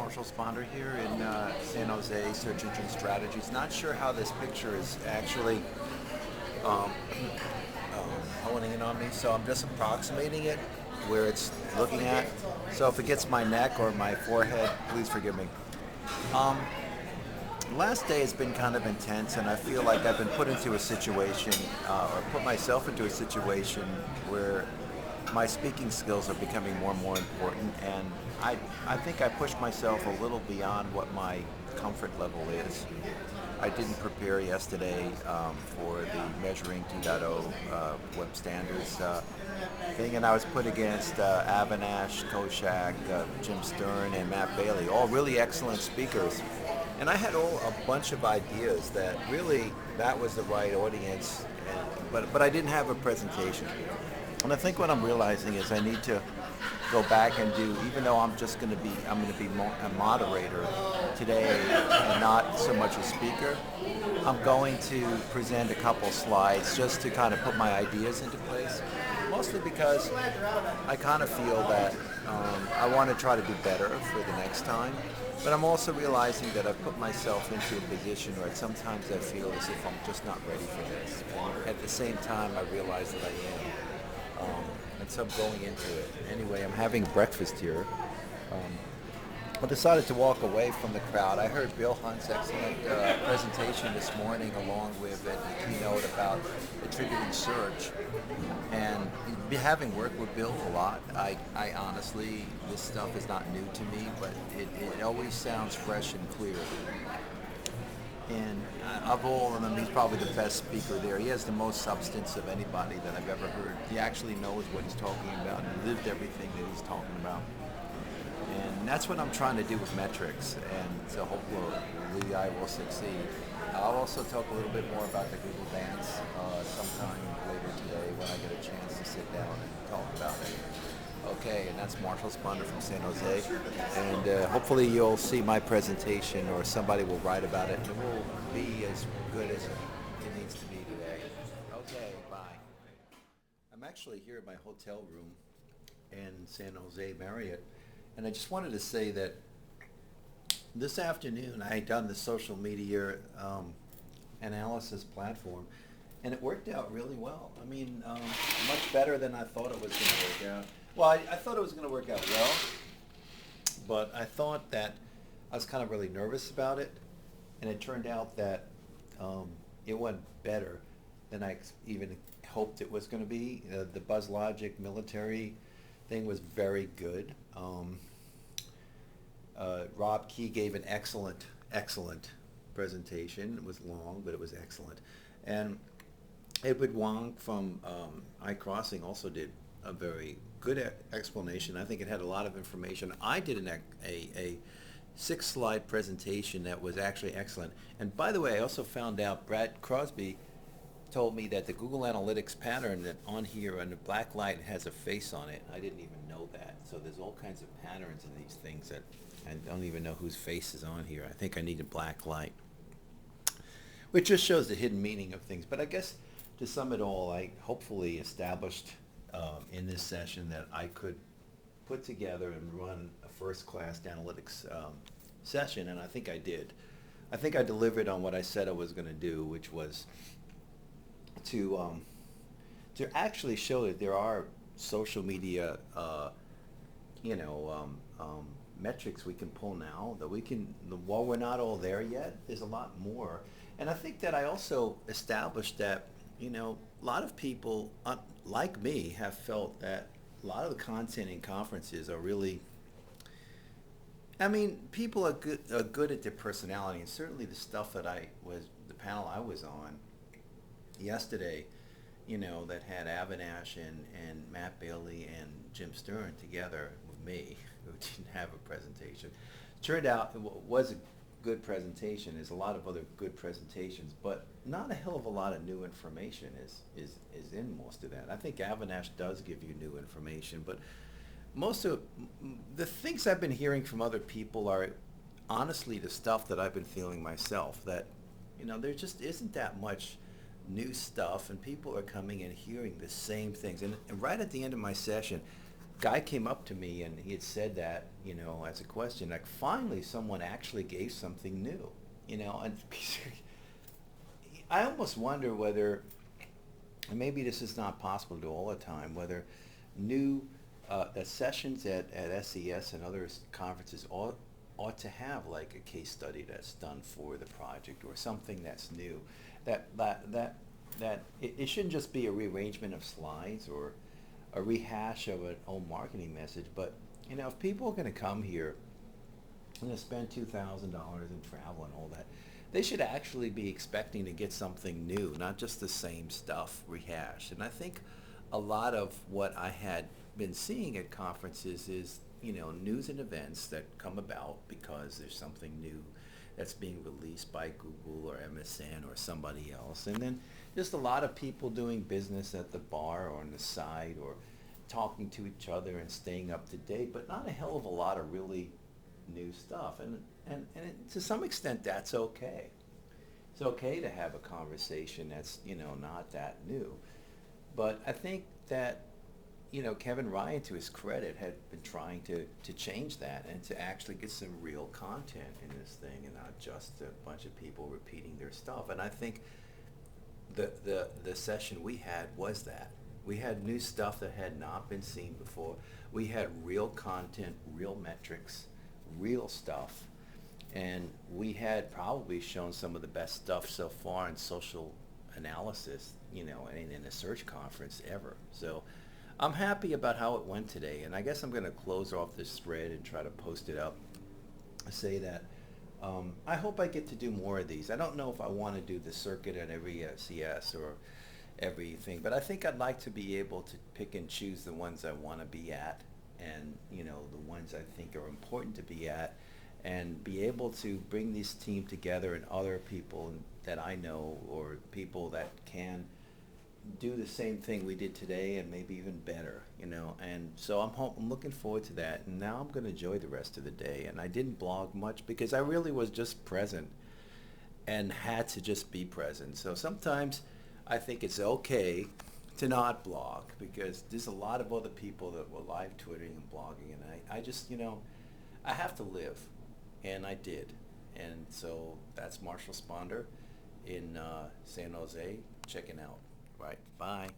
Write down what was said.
Marshall Sponder here in San Jose, Search Engine Strategies. Not sure how this picture is actually um, honing in on me, so I'm just approximating it where it's looking at. So if it gets my neck or my forehead, please forgive me. Um, Last day has been kind of intense, and I feel like I've been put into a situation, or put myself into a situation where my speaking skills are becoming more and more important, and I think I pushed myself a little beyond what my comfort level is. I didn't prepare yesterday for the Measuring 2.0 Web Standards thing, and I was put against Avinash, Koshak, Jim Stern, and Matt Bailey, all really excellent speakers. And I had a bunch of ideas that really that was the right audience, but I didn't have a presentation. And I think what I'm realizing is I need to go back and do, even though I'm going to be a moderator today and not so much a speaker, I'm going to present a couple slides just to kind of put my ideas into place. Mostly because I kind of feel that I want to try to do better for the next time. But I'm also realizing that I've put myself into a position where sometimes I feel as if I'm just not ready for this. And at the same time, I realize that I am. And so I'm going into it. Anyway, I'm having breakfast here. I decided to walk away from the crowd. I heard Bill Hunt's excellent presentation this morning along with a keynote about attributing search. And having worked with Bill a lot, I honestly, this stuff is not new to me, but it always sounds fresh and clear. And of all of them, he's probably the best speaker there. He has the most substance of anybody that I've ever heard. He actually knows what he's talking about and lived everything that he's talking about. And that's what I'm trying to do with metrics, and so hopefully I will succeed. I'll also talk a little bit more about the Google Dance sometime later today when I get a chance to sit down and talk about it. Okay, and that's Marshall Sponder from San Jose, and hopefully you'll see my presentation or somebody will write about it, and it will be as good as it needs to be today. Okay, bye. I'm actually here at my hotel room in San Jose Marriott. And I just wanted to say that this afternoon I had done the social media analysis platform, and it worked out really well. I mean, much better than I thought it was going to work out. Well, I thought it was going to work out well, but I thought that I was kind of really nervous about it, and it turned out that it went better than I even hoped it was going to be. The BuzzLogic military thing was very good. Rob Key gave an excellent presentation. It was long, but it was excellent. And Edward Wong from iCrossing also did a very good explanation. I think it had a lot of information. I did a 6-slide presentation that was actually excellent. And by the way, I also found out Brad Crosby told me that the Google Analytics pattern that on here on the black light has a face on it. I didn't even know that. So there's all kinds of patterns in these things that I don't even know whose face is on here. I think I need a black light, which just shows the hidden meaning of things. But I guess to sum it all, I hopefully established in this session that I could put together and run a first-class analytics session, and I think I did. I think I delivered on what I said I was going to do, which was to actually show that there are social media, metrics we can pull now, that we can, while we're not all there yet, there's a lot more. And I think that I also established that, a lot of people, like me, have felt that a lot of the content in conferences are really, people are good at their personality, and certainly the stuff that the panel I was on yesterday, that had Avinash and Matt Bailey and Jim Stern together with me, who didn't have a presentation. Turned out it was a good presentation. There's a lot of other good presentations, but not a hell of a lot of new information is in most of that. I think Avinash does give you new information, but most of the things I've been hearing from other people are honestly the stuff that I've been feeling myself, that there just isn't that much new stuff, and people are coming and hearing the same things. And right at the end of my session, guy came up to me and he had said that, as a question, like finally someone actually gave something new, and I almost wonder whether, and maybe this is not possible to do all the time, whether new sessions at SES and other conferences ought to have like a case study that's done for the project or something that's new. It shouldn't just be a rearrangement of slides or a rehash of an old marketing message, but if people are going to come here and to spend $2,000 in travel and all that, they should actually be expecting to get something new, not just the same stuff rehashed. And I think a lot of what I had been seeing at conferences is, news and events that come about because there's something new that's being released by Google or MSN or somebody else. And then just a lot of people doing business at the bar or on the side or talking to each other and staying up to date, but not a hell of a lot of really new stuff. And to some extent, that's okay. It's okay to have a conversation that's, not that new. But I think that, Kevin Ryan, to his credit, had been trying to change that and to actually get some real content in this thing and not just a bunch of people repeating their stuff. And I think the session we had was that. We had new stuff that had not been seen before. We had real content, real metrics, real stuff. And we had probably shown some of the best stuff so far in social analysis, in a search conference ever. So I'm happy about how it went today. And I guess I'm going to close off this thread and try to post it up. Say that I hope I get to do more of these. I don't know if I want to do the circuit at every CS or everything, but I think I'd like to be able to pick and choose the ones I want to be at and, the ones I think are important to be at, and be able to bring this team together and other people that I know or people that can do the same thing we did today and maybe even better, and so I'm looking forward to that. And now I'm going to enjoy the rest of the day. And I didn't blog much because I really was just present and had to just be present. So sometimes I think it's okay to not blog because there's a lot of other people that were live tweeting and blogging, and I just, I have to live, and I did. And so that's Marshall Sponder in San Jose checking out. Right, bye.